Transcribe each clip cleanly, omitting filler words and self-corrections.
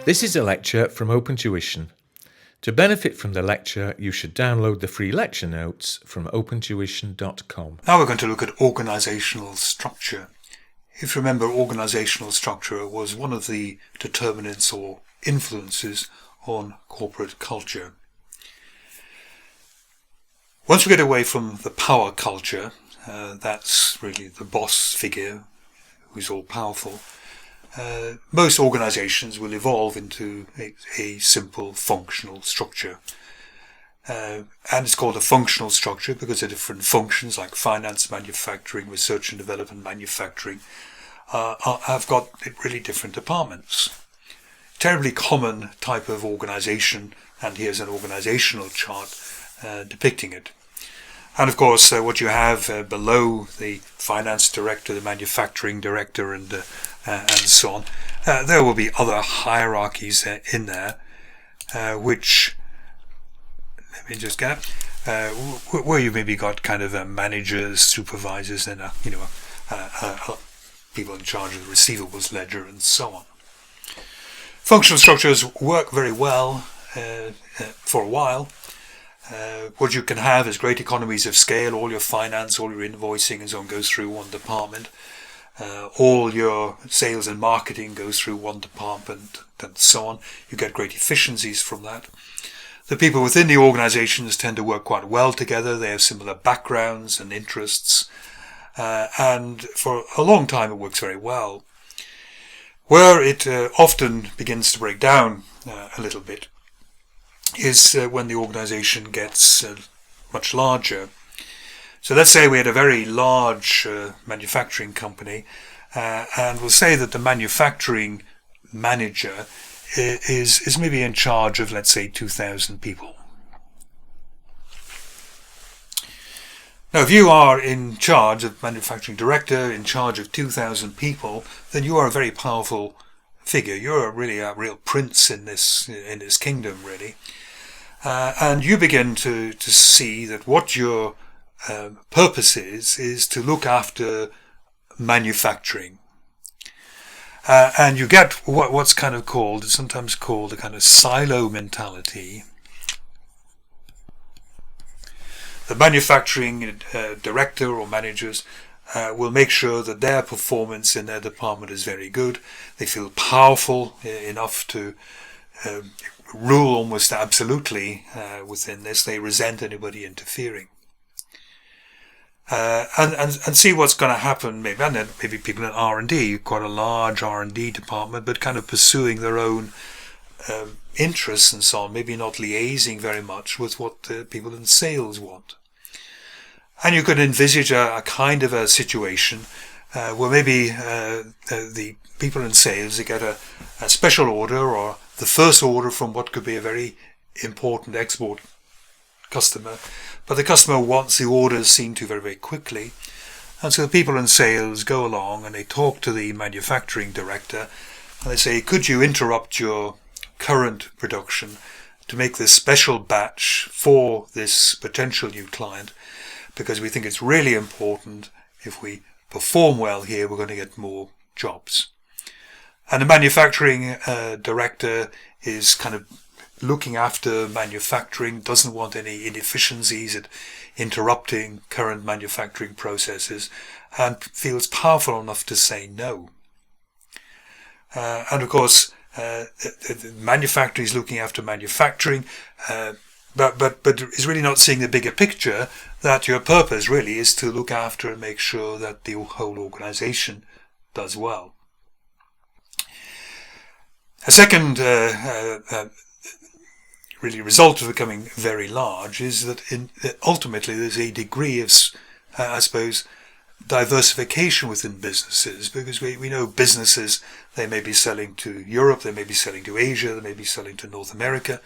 This is a lecture from OpenTuition. To benefit from the lecture, you should download the free lecture notes from opentuition.com. Now we're going to look at organisational structure. If you remember, organisational structure was one of the determinants or influences on corporate culture. Once we get away from the power culture, that's really the boss figure who's all powerful, most organisations will evolve into a simple functional structure. And it's called a functional structure because the different functions like finance, manufacturing, research and development, manufacturing have got really different departments. Terribly common type of organisation, and here's an organisational chart depicting it. And of course, what you have below the finance director, the manufacturing director, and so on, there will be other hierarchies in there, which, let me just get, where you maybe got kind of managers, supervisors, and people in charge of the receivables ledger, and so on. Functional structures work very well for a while. What you can have is great economies of scale. All your finance, all your invoicing and so on goes through one department. All your sales and marketing goes through one department and so on. You get great efficiencies from that. The people within the organizations tend to work quite well together. They have similar backgrounds and interests. And for a long time it works very well. Where it often begins to break down a little bit is when the organization gets much larger. So let's say we had a very large manufacturing company, and we'll say that the manufacturing manager is maybe in charge of, let's say, 2,000 people. Now, if you are in charge of manufacturing director, in charge of 2,000 people, then you are a very powerful figure. You're really a real prince in this kingdom, really. And you begin to see that what your purpose is to look after manufacturing. And you get what's kind of called, it's sometimes called a kind of silo mentality. The manufacturing director or managers will make sure that their performance in their department is very good. They feel powerful enough to rule almost absolutely within this. They resent anybody interfering. And see what's going to happen, maybe, and then maybe people in R&D, quite a large R&D department, but kind of pursuing their own interests and so on, maybe not liaising very much with what the people in sales want. And you could envisage a kind of a situation where maybe the people in sales, they get a special order or the first order from what could be a very important export customer, but the customer wants the orders seen to very, very quickly. And so the people in sales go along and they talk to the manufacturing director and they say, could you interrupt your current production to make this special batch for this potential new client, because we think it's really important. If we perform well here, we're going to get more jobs. And the manufacturing director is kind of looking after manufacturing, doesn't want any inefficiencies at interrupting current manufacturing processes, and feels powerful enough to say no. And of course, the manufacturer is looking after manufacturing, but is really not seeing the bigger picture, that your purpose really is to look after and make sure that the whole organization does well. A second really result of becoming very large is that ultimately there's a degree of, I suppose, diversification within businesses, because we know businesses, they may be selling to Europe, they may be selling to Asia, they may be selling to North America,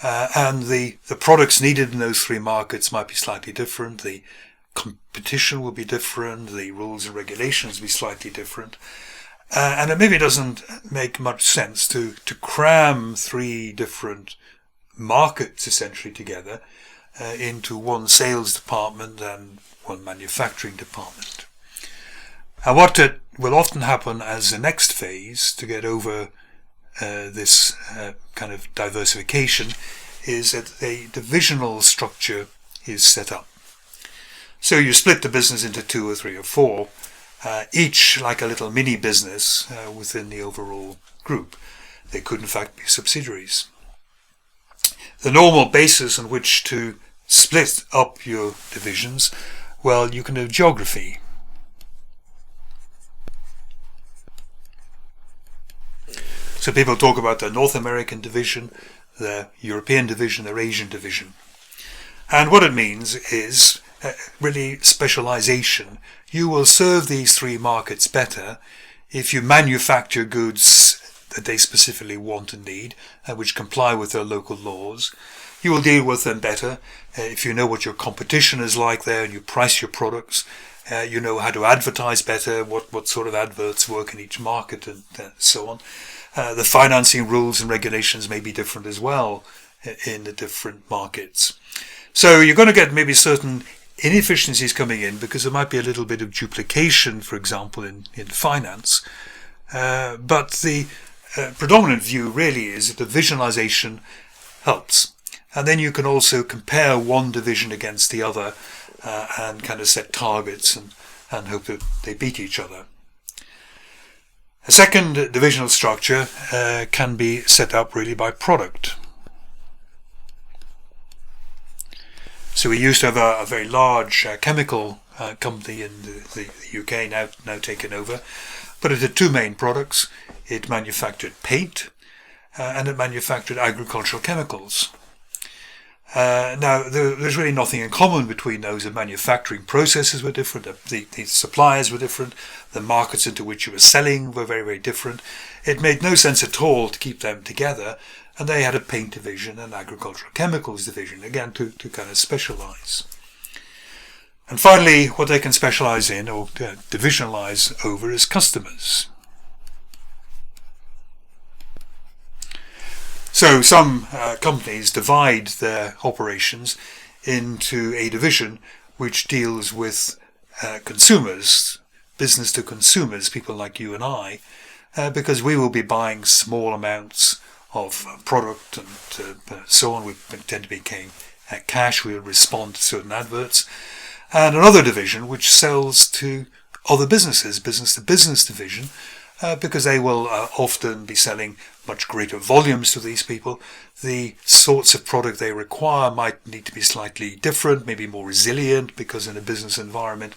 and the products needed in those three markets might be slightly different, the competition will be different, the rules and regulations will be slightly different. And it maybe doesn't make much sense to cram three different markets essentially together into one sales department and one manufacturing department. And what will often happen as the next phase to get over this kind of diversification is that a divisional structure is set up. So you split the business into 2 or 3 or 4, each like a little mini business within the overall group. They could in fact be subsidiaries. The normal basis on which to split up your divisions, well, you can have geography. So people talk about the North American division, the European division, the Asian division. And what it means is really specialization. You will serve these 3 markets better if you manufacture goods that they specifically want and need, which comply with their local laws. You will deal with them better if you know what your competition is like there and you price your products. You know how to advertise better, what sort of adverts work in each market, and so on. The financing rules and regulations may be different as well in the different markets. So you're going to get maybe certain inefficiencies coming in because there might be a little bit of duplication, for example, in finance. But the predominant view really is that divisionalization helps. And then you can also compare one division against the other and kind of set targets and hope that they beat each other. A second divisional structure can be set up really by product. So we used to have a very large chemical company in the UK, now taken over, but it had 2 main products. It manufactured paint and it manufactured agricultural chemicals. Now, there's really nothing in common between those. The manufacturing processes were different, the suppliers were different, the markets into which you were selling were very, very different. It made no sense at all to keep them together, and they had a paint division and agricultural chemicals division, again, to kind of specialize. And finally, what they can specialize in, or divisionalize over, is customers. So some companies divide their operations into a division which deals with consumers, business to consumers, people like you and I, because we will be buying small amounts of product and so on. We tend to be paying cash. We'll respond to certain adverts. And another division which sells to other businesses, business to business division, because they will often be selling much greater volumes to these people. The sorts of product they require might need to be slightly different, maybe more resilient, because in a business environment,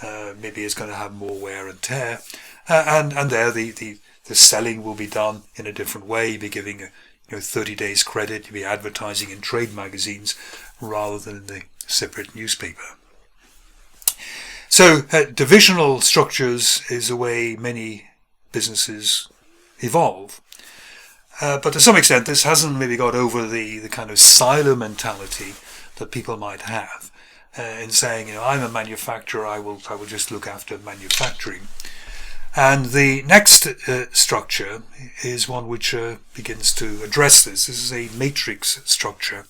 maybe it's going to have more wear and tear. And there the selling will be done in a different way. You'll be giving 30 days credit. You'll be advertising in trade magazines rather than in the separate newspaper. So divisional structures is the way many businesses evolve. But to some extent, this hasn't maybe got over the kind of silo mentality that people might have in saying, I'm a manufacturer, I will just look after manufacturing. And the next structure is one which begins to address this. This is a matrix structure.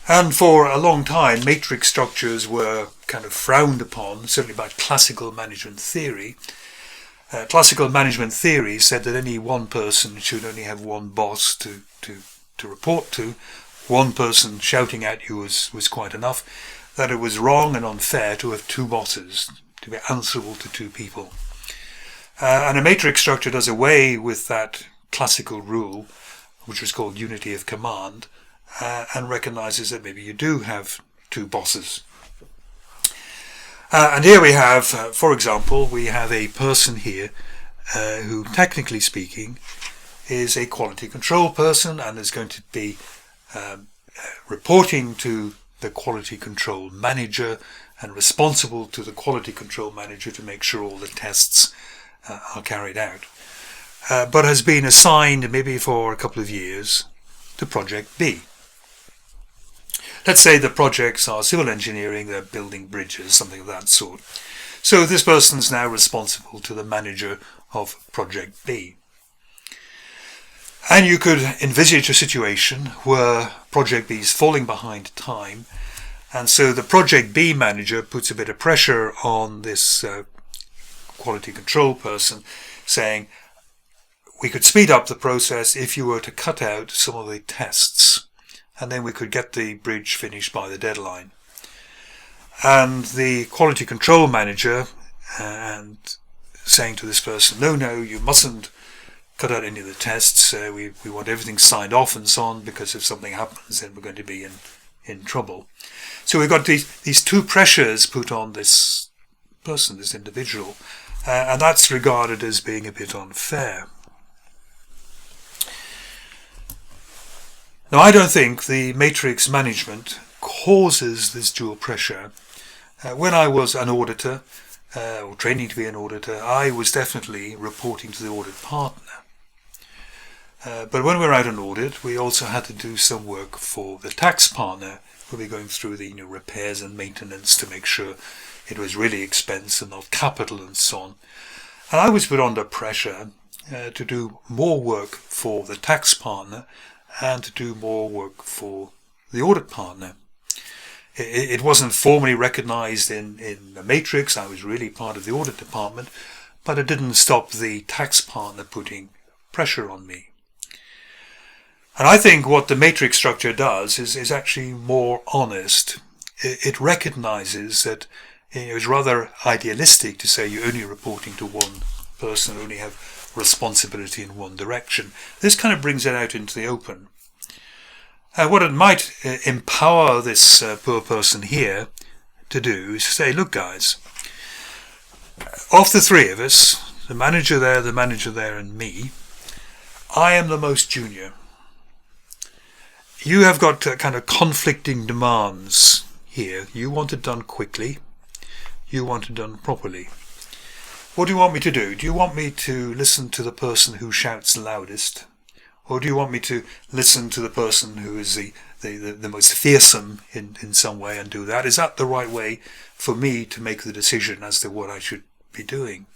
And for a long time, matrix structures were kind of frowned upon, certainly by classical management theory. Classical management theory said that any one person should only have one boss to report to. One person shouting at you was quite enough. That it was wrong and unfair to have 2 bosses, to be answerable to 2 people. And a matrix structure does away with that classical rule, which was called unity of command, and recognizes that maybe you do have 2 bosses. And here we have, for example, we have a person here who, technically speaking, is a quality control person and is going to be reporting to the quality control manager and responsible to the quality control manager to make sure all the tests are carried out, but has been assigned maybe for a couple of years to Project B. Let's say the projects are civil engineering, they're building bridges, something of that sort. So this person is now responsible to the manager of Project B. And you could envisage a situation where Project B is falling behind time, and so the Project B manager puts a bit of pressure on this quality control person, saying, we could speed up the process if you were to cut out some of the tests, and then we could get the bridge finished by the deadline. And the quality control manager and saying to this person, no, you mustn't cut out any of the tests. We want everything signed off and so on, because if something happens, then we're going to be in trouble. So we've got these two pressures put on this person, this individual, and that's regarded as being a bit unfair. Now, I don't think the matrix management causes this dual pressure. When I was an auditor, or training to be an auditor, I was definitely reporting to the audit partner. But when we were out on audit, we also had to do some work for the tax partner. We'll be going through the repairs and maintenance to make sure it was really expense and not capital and so on. And I was put under pressure to do more work for the tax partner and to do more work for the audit partner. It wasn't formally recognised in the matrix. I was really part of the audit department, but it didn't stop the tax partner putting pressure on me. And I think what the matrix structure does is actually more honest. It recognises that it's rather idealistic to say you're only reporting to one person, only have responsibility in one direction. This kind of brings it out into the open. What it might empower this poor person here to do is to say, look guys, of the three of us, the manager there and me, I am the most junior. You have got kind of conflicting demands here. You want it done quickly. You want it done properly. What do you want me to do? Do you want me to listen to the person who shouts loudest? Or do you want me to listen to the person who is the most fearsome in some way and do that? Is that the right way for me to make the decision as to what I should be doing?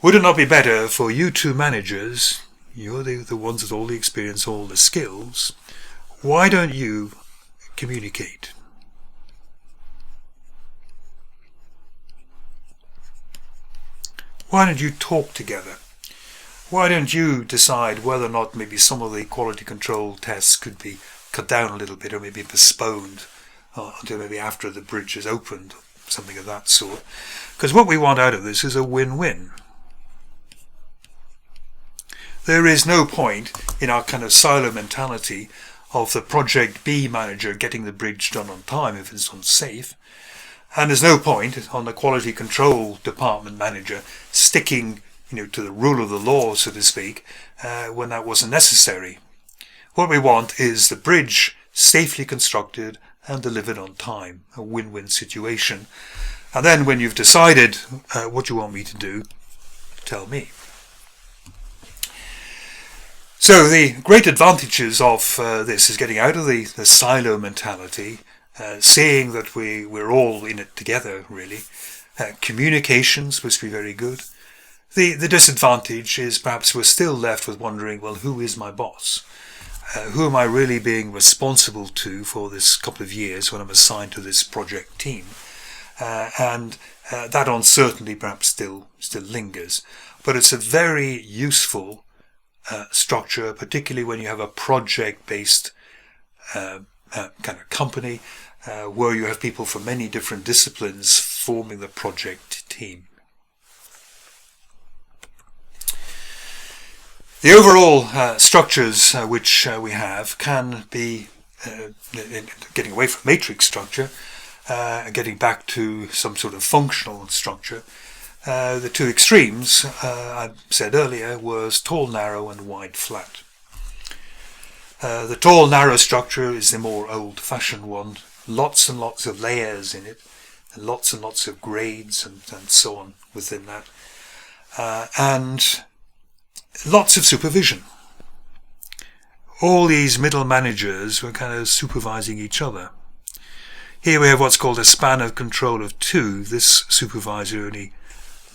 Would it not be better for you two managers, you're the ones with all the experience, all the skills, why don't you communicate? Why don't you talk together? Why don't you decide whether or not maybe some of the quality control tests could be cut down a little bit, or maybe postponed until maybe after the bridge is opened, something of that sort? Because what we want out of this is a win-win. There is no point in our kind of silo mentality of the project B manager getting the bridge done on time if it's unsafe. And there's no point on the quality control department manager sticking to the rule of the law, so to speak, when that wasn't necessary. What we want is the bridge safely constructed and delivered on time, a win-win situation. And then when you've decided what you want me to do, tell me. So the great advantages of this is getting out of the silo mentality, seeing that we're all in it together, really. Communications must be very good. The disadvantage is perhaps we're still left with wondering, well, who is my boss? Who am I really being responsible to for this couple of years when I'm assigned to this project team? And that uncertainty perhaps still lingers. But it's a very useful structure, particularly when you have a project-based kind of company where you have people from many different disciplines forming the project team. The overall structures which we have can be, getting away from matrix structure, getting back to some sort of functional structure. The two extremes, I said earlier, was tall, narrow and wide, flat. The tall, narrow structure is the more old-fashioned one. Lots and lots of layers in it, and lots of grades and so on within that. And lots of supervision. All these middle managers were kind of supervising each other. Here we have what's called a span of control of 2. This supervisor only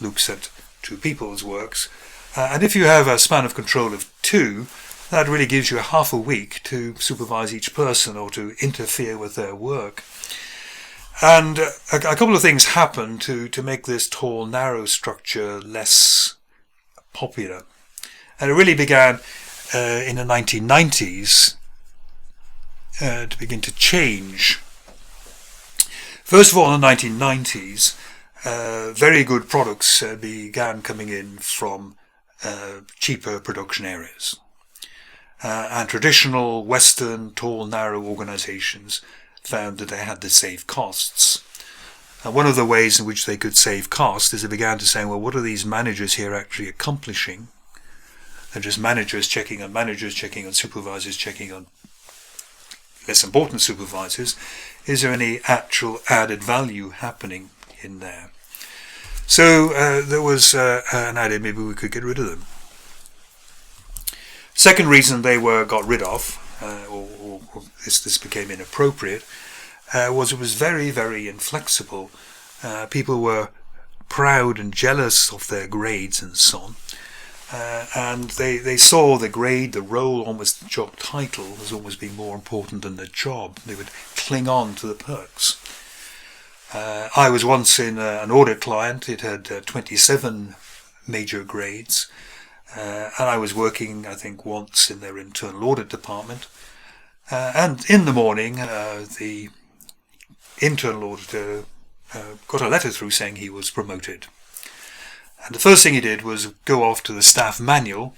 looks at 2 people's works. And if you have a span of control of 2, that really gives you half a week to supervise each person or to interfere with their work. And a couple of things happen to make this tall, narrow structure less popular. And it really began in the 1990s to begin to change. First of all, in the 1990s, very good products began coming in from cheaper production areas. And traditional Western, tall, narrow organizations found that they had to save costs. And one of the ways in which they could save costs is they began to say, well, what are these managers here actually accomplishing? They're just managers checking on supervisors checking on less important supervisors. Is there any actual added value happening in there? So there was an idea maybe we could get rid of them. Second reason they got rid of, or this became inappropriate, was it was very, very inflexible. People were proud and jealous of their grades and so on. And they saw the grade, the role, almost the job title as almost being more important than the job. They would cling on to the perks. I was once in an audit client. It had 27 major grades. And I was working, I think, once in their internal audit department. And in the morning, the internal auditor got a letter through saying he was promoted. And the first thing he did was go off to the staff manual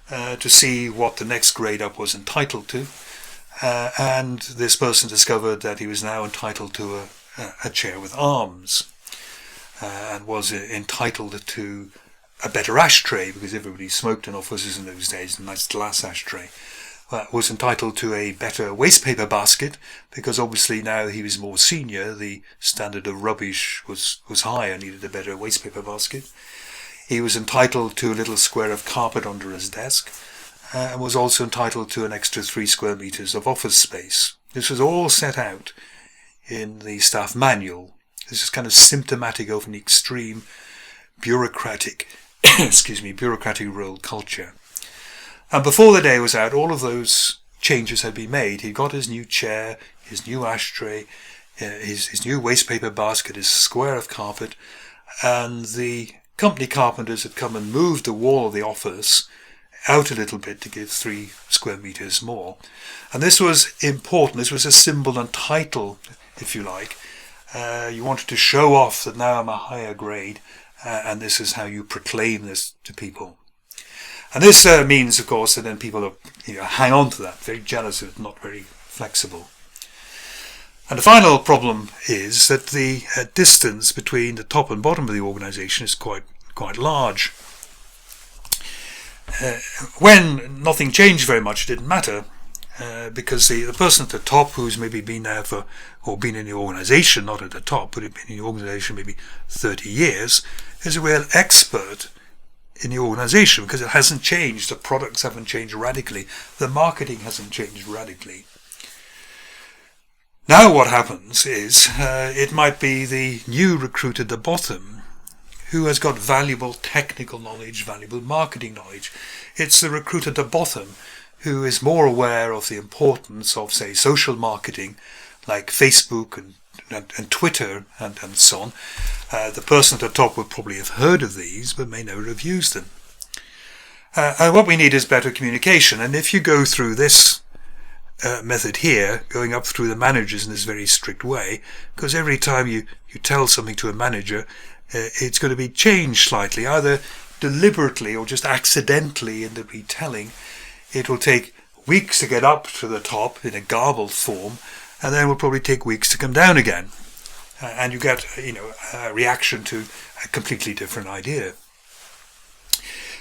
to see what the next grade up was entitled to. And this person discovered that he was now entitled to a chair with arms and was entitled to a better ashtray, because everybody smoked in offices in those days, a nice glass ashtray. Was entitled to a better waste paper basket, because obviously now he was more senior, the standard of rubbish was higher, needed a better waste paper basket. He was entitled to a little square of carpet under his desk, and was also entitled to an extra 3 square meters of office space. This was all set out in the staff manual. This is kind of symptomatic of an extreme bureaucratic, bureaucratic role culture. And before the day was out, all of those changes had been made. He got his new chair, his new ashtray, his new waste paper basket, his square of carpet, and the company carpenters had come and moved the wall of the office out a little bit to give 3 square meters more. And this was important. This was a symbol and title, if you like. You wanted to show off that now I'm a higher grade, and this is how you proclaim this to people. And this means, of course, that then people hang on to that, very jealous of it, not very flexible. And the final problem is that the distance between the top and bottom of the organisation is quite large. When nothing changed very much, it didn't matter, because the person at the top, who's maybe been there or been in the organisation, not at the top, but had been in the organisation maybe 30 years, is a real expert in the organisation, because it hasn't changed. The products haven't changed radically. The marketing hasn't changed radically. Now what happens is it might be the new recruit at the bottom who has got valuable technical knowledge, valuable marketing knowledge. It's the recruit at the bottom who is more aware of the importance of, say, social marketing, like Facebook and Twitter and so on. The person at the top would probably have heard of these, but may never have used them. And what we need is better communication. And if you go through this method here, going up through the managers in this very strict way, because every time you tell something to a manager, it's going to be changed slightly, either deliberately or just accidentally in the retelling. It will take weeks to get up to the top in a garbled form, and then it will probably take weeks to come down again. And you get a reaction to a completely different idea.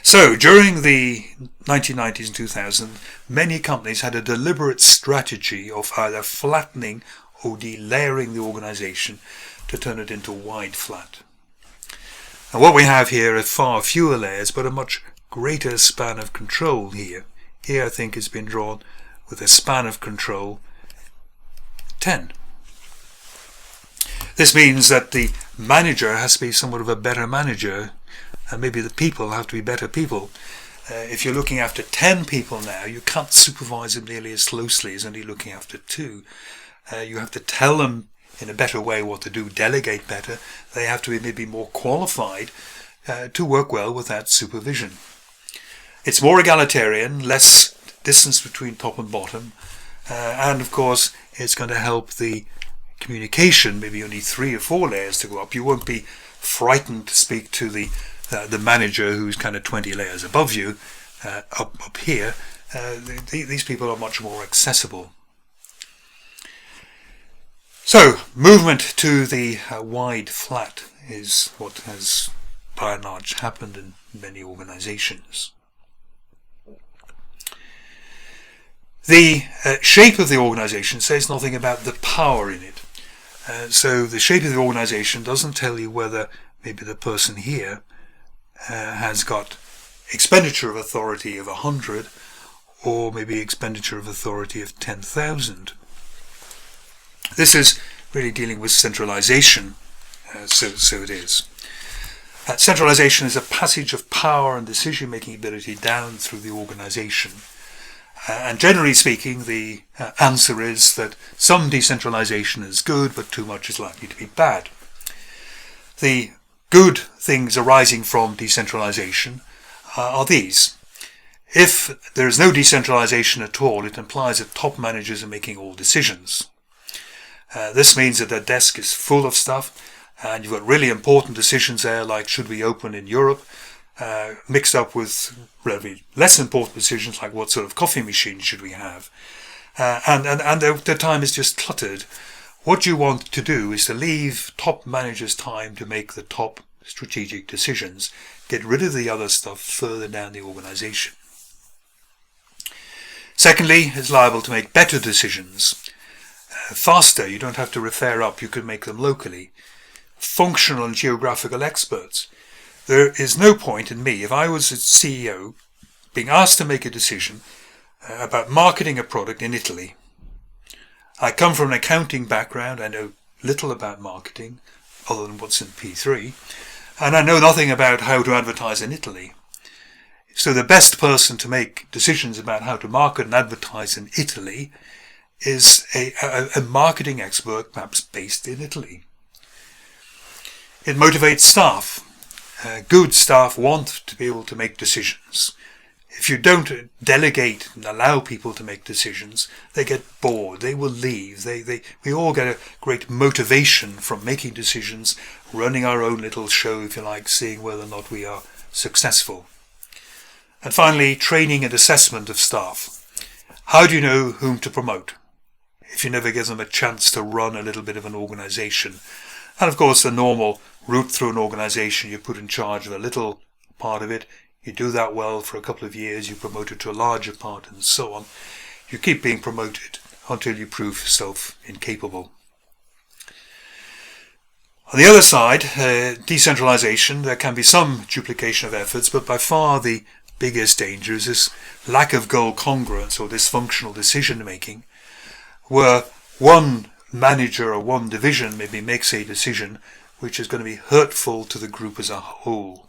So during the 1990s and 2000s, many companies had a deliberate strategy of either flattening or delayering the organisation to turn it into wide flat. And what we have here are far fewer layers, but a much greater span of control here. Here I think has been drawn with a span of control 10. This means that the manager has to be somewhat of a better manager, and maybe the people have to be better people. If you're looking after 10 people now, you can't supervise them nearly as closely as only looking after 2. You have to tell them in a better way what to do, delegate better. They have to be maybe more qualified to work well with that supervision. It's more egalitarian, less distance between top and bottom, and of course it's going to help the communication, maybe only 3 or 4 layers to go up. You won't be frightened to speak to the manager who's kind of 20 layers above you up here. These people are much more accessible. So, movement to the wide flat is what has by and large happened in many organizations. The shape of the organization says nothing about the power in it. So the shape of the organization doesn't tell you whether maybe the person here has got expenditure of authority of 100 or maybe expenditure of authority of 10,000. This is really dealing with centralisation, so it is. Centralisation is a passage of power and decision-making ability down through the organisation. And generally speaking, the answer is that some decentralisation is good, but too much is likely to be bad. The good things arising from decentralisation are these. If there is no decentralisation at all, it implies that top managers are making all decisions. This means that their desk is full of stuff, and you've got really important decisions there, like should we open in Europe, mixed up with relatively less important decisions like what sort of coffee machine should we have. And the time is just cluttered. What you want to do is to leave top managers time to make the top strategic decisions. Get rid of the other stuff further down the organisation. Secondly, it's liable to make better decisions. Faster, you don't have to refer up, you can make them locally. Functional and geographical experts. There is no point in me, if I was a CEO, being asked to make a decision about marketing a product in Italy. I come from an accounting background, I know little about marketing, other than what's in P3, and I know nothing about how to advertise in Italy. So the best person to make decisions about how to market and advertise in Italy is a marketing expert, perhaps based in Italy. It motivates staff. Good staff want to be able to make decisions. If you don't delegate and allow people to make decisions, they get bored, they will leave. We all get a great motivation from making decisions, running our own little show, if you like, seeing whether or not we are successful. And finally, training and assessment of staff. How do you know whom to promote if you never give them a chance to run a little bit of an organisation? And of course, the normal route through an organisation, you put in charge of a little part of it, you do that well for a couple of years, you promote it to a larger part, and so on. You keep being promoted until you prove yourself incapable. On the other side, decentralisation, there can be some duplication of efforts, but by far the biggest danger is this lack of goal congruence or dysfunctional decision making, where one manager or one division maybe makes a decision which is going to be hurtful to the group as a whole.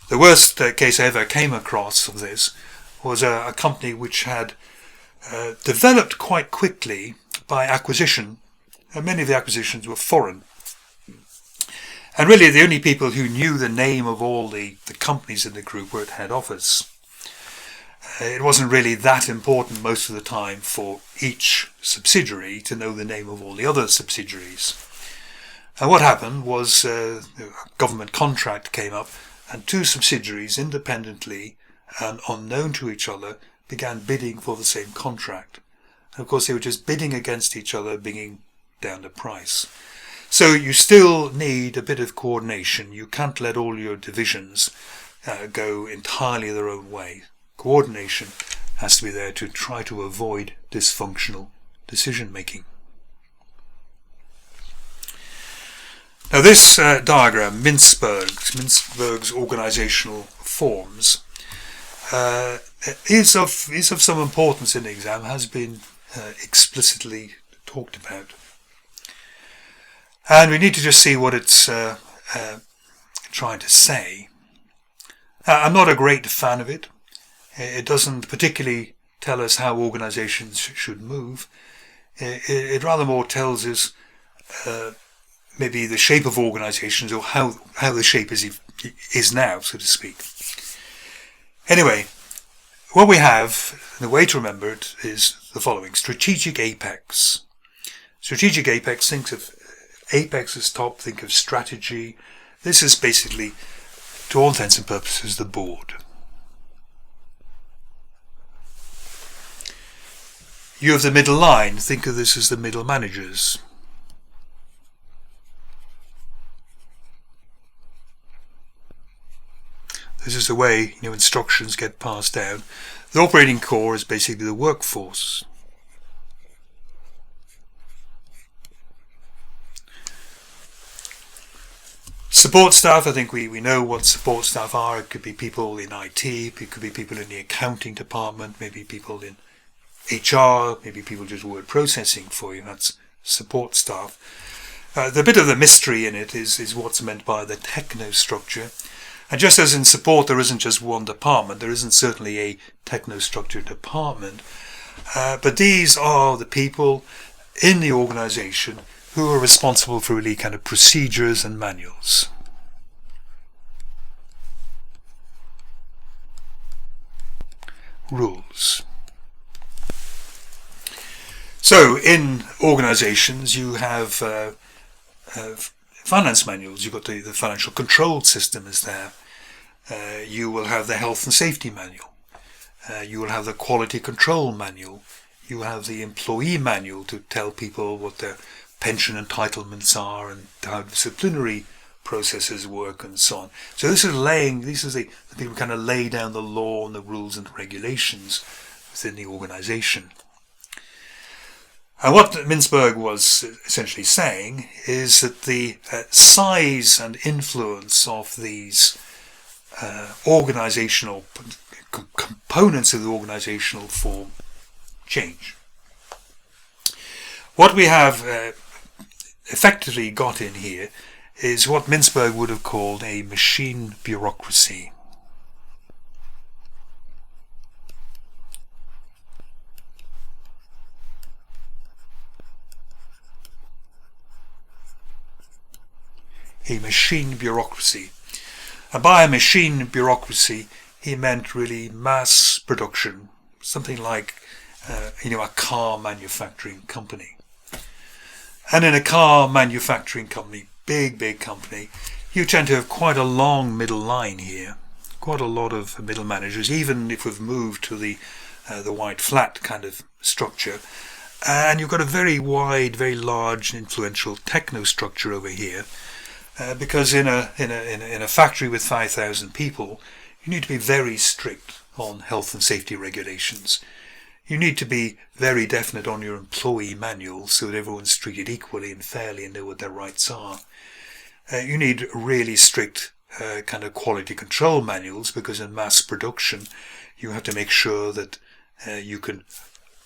The worst case I ever came across of this was a company which had developed quite quickly by acquisition, and many of the acquisitions were foreign. And really the only people who knew the name of all the companies in the group were at head office. It wasn't really that important most of the time for each subsidiary to know the name of all the other subsidiaries. And what happened was a government contract came up, and 2 subsidiaries independently and unknown to each other began bidding for the same contract. And of course they were just bidding against each other, bringing down the price. So you still need a bit of coordination. You can't let all your divisions go entirely their own way. Coordination has to be there to try to avoid dysfunctional decision making. Now this diagram, Mintzberg's organisational forms, is of some importance in the exam, has been explicitly talked about. And we need to just see what it's trying to say. I'm not a great fan of it. It doesn't particularly tell us how organisations should move. It rather more tells us maybe the shape of organisations, or how the shape is now, so to speak. Anyway, what we have, the way to remember it is the following. Strategic apex. Strategic apex, think of apex as top, think of strategy. This is basically, to all intents and purposes, the board. You have the middle line, think of this as the middle managers. This is the way instructions get passed down. The operating core is basically the workforce. Support staff, I think we know what support staff are. It could be people in IT, it could be people in the accounting department, maybe people in HR, maybe people just word processing for you. That's support staff. The bit of the mystery in it is what's meant by the technostructure. And just as in support there isn't just one department, there isn't certainly a technostructure department, but these are the people in the organisation who are responsible for really kind of procedures and manuals. Rules. So in organisations you have finance manuals. You've got the financial control system is there. You will have the health and safety manual. You will have the quality control manual. You have the employee manual to tell people what their pension entitlements are and how disciplinary processes work and so on. So this is the people kind of lay down the law and the rules and the regulations within the organisation. And what Mintzberg was essentially saying is that the size and influence of these organisational components of the organisational form change. What we have effectively got in here is what Mintzberg would have called a machine bureaucracy. A machine bureaucracy. And by a machine bureaucracy, he meant really mass production, something like a car manufacturing company. And in a car manufacturing company, big company, you tend to have quite a long middle line here, quite a lot of middle managers, even if we've moved to the white flat kind of structure. And you've got a very wide, very large, influential technostructure over here. Because in a factory with 5,000 people, you need to be very strict on health and safety regulations. You need to be very definite on your employee manual so that everyone's treated equally and fairly and know what their rights are. You need really strict kind of quality control manuals, because in mass production you have to make sure that you can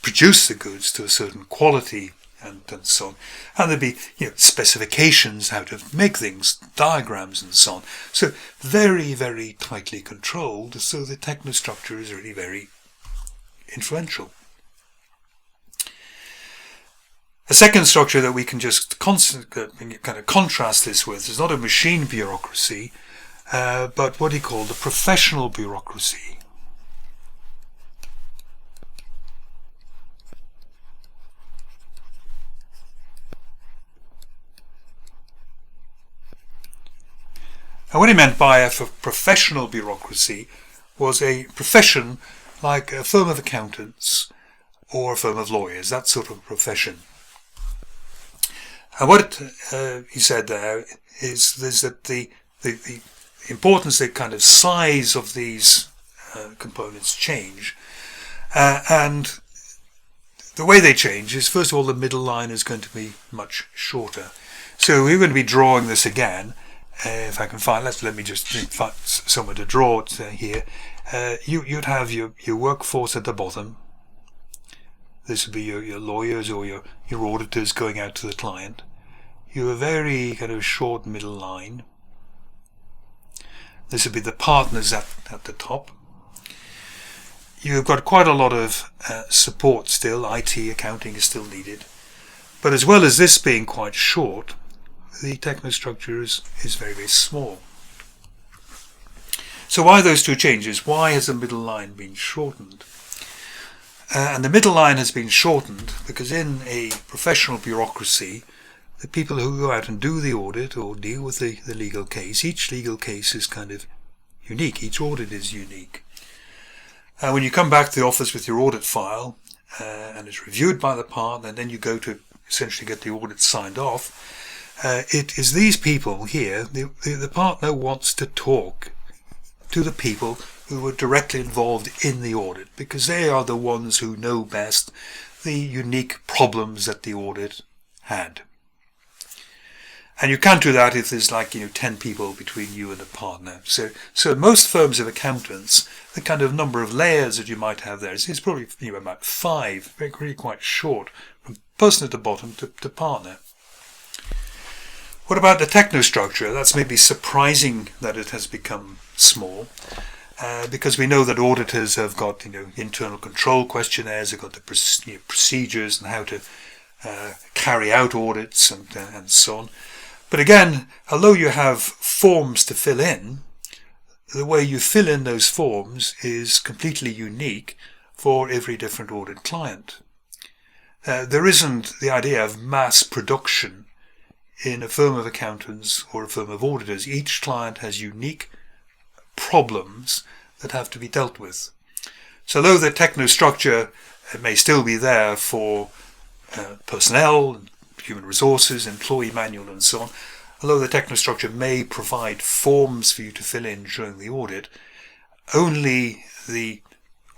produce the goods to a certain quality and so on. And there'd be specifications how to make things, diagrams and so on. So very, very tightly controlled, so the technostructure is really very influential. A second structure that we can just kind of contrast this with is not a machine bureaucracy, but what he called a professional bureaucracy. And what he meant by a professional bureaucracy was a profession like a firm of accountants or a firm of lawyers, that sort of profession. And what he said there is that the importance, the kind of size of these components change. And the way they change is, first of all, the middle line is going to be much shorter. So we're going to be drawing this again. If I can find, let me just find somewhere to draw it here. You'd have your workforce at the bottom. This would be your lawyers or your auditors going out to the client. You have a very kind of short middle line. This would be the partners at the top. You've got quite a lot of support still. IT, accounting is still needed. But as well as this being quite short, the technostructure is very, very small. So why those two changes? Why has the middle line been shortened? And the middle line has been shortened because in a professional bureaucracy, the people who go out and do the audit or deal with the legal case, each legal case is kind of unique. Each audit is unique. When you come back to the office with your audit file and it's reviewed by the partner, and then you go to essentially get the audit signed off, it is these people here, the partner wants to talk to the people who were directly involved in the audit, because they are the ones who know best the unique problems that the audit had. And you can't do that if there's 10 people between you and the partner. So most firms of accountants, the kind of number of layers that you might have there is probably about 5, really quite short, from person at the bottom to partner. What about the technostructure? That's maybe surprising that it has become small, because we know that auditors have got internal control questionnaires, they've got the procedures and how to carry out audits and so on. But again, although you have forms to fill in, the way you fill in those forms is completely unique for every different audit client. There isn't the idea of mass production in a firm of accountants or a firm of auditors. Each client has unique problems that have to be dealt with. So although the technostructure may still be there for personnel, human resources, employee manual and so on, although the technostructure may provide forms for you to fill in during the audit, only the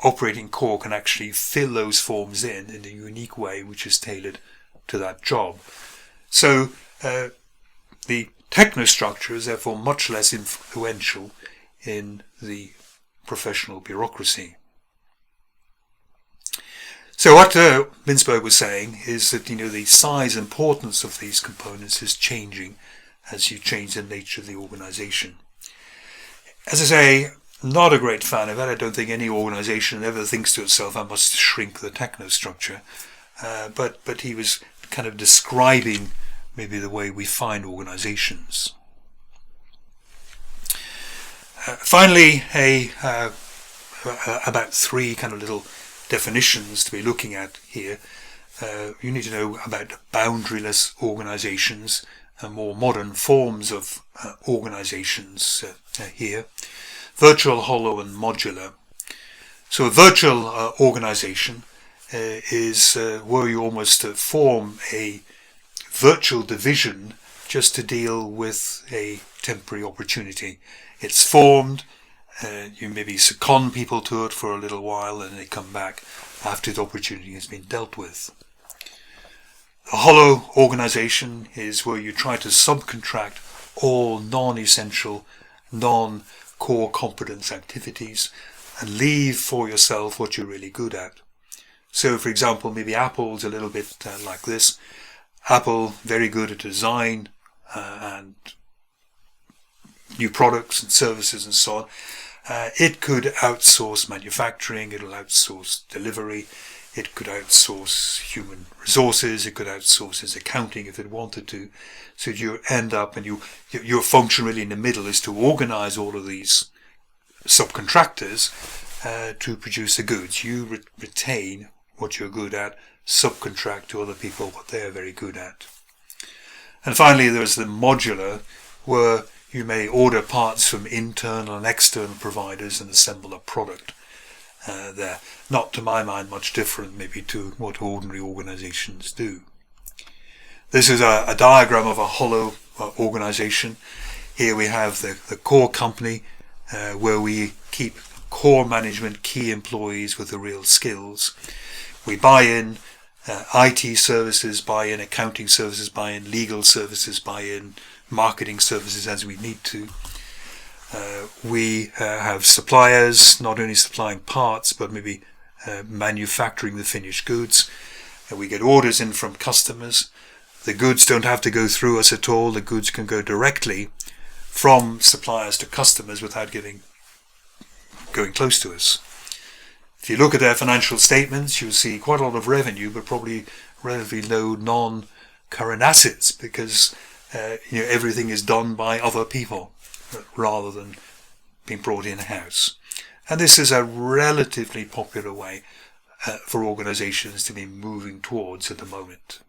operating core can actually fill those forms in a unique way which is tailored to that job. So the technostructure is therefore much less influential in the professional bureaucracy. So what Mintzberg was saying is that the size and importance of these components is changing as you change the nature of the organisation. As I say, not a great fan of it. I don't think any organisation ever thinks to itself, I must shrink the technostructure. But he was kind of describing maybe the way we find organisations. Finally, about 3 kind of little definitions to be looking at here. You need to know about boundaryless organisations and more modern forms of organisations here. Virtual, hollow and modular. So a virtual organisation is where you almost form a virtual division just to deal with a temporary opportunity. It's formed, you maybe second people to it for a little while and they come back after the opportunity has been dealt with. A hollow organisation is where you try to subcontract all non-essential, non-core competence activities and leave for yourself what you're really good at. So, for example, maybe Apple's a little bit like this. Apple, very good at design and new products and services and so on. It could outsource manufacturing, it'll outsource delivery, it could outsource human resources, it could outsource its accounting if it wanted to. So you end up and your function really in the middle is to organize all of these subcontractors to produce the goods. You retain what you're good at, subcontract to other people what they are very good at. And finally there's the modular, where you may order parts from internal and external providers and assemble a product. They're not, to my mind, much different maybe to what ordinary organizations do. This is a diagram of a hollow organization. Here we have the core company where we keep core management, key employees with the real skills. We buy in IT services, buy in accounting services, buy in legal services, buy in marketing services as we need to. We have suppliers, not only supplying parts, but maybe manufacturing the finished goods. We get orders in from customers. The goods don't have to go through us at all. The goods can go directly from suppliers to customers without going close to us. If you look at their financial statements, you'll see quite a lot of revenue, but probably relatively low non-current assets, because everything is done by other people rather than being brought in-house. And this is a relatively popular way for organisations to be moving towards at the moment.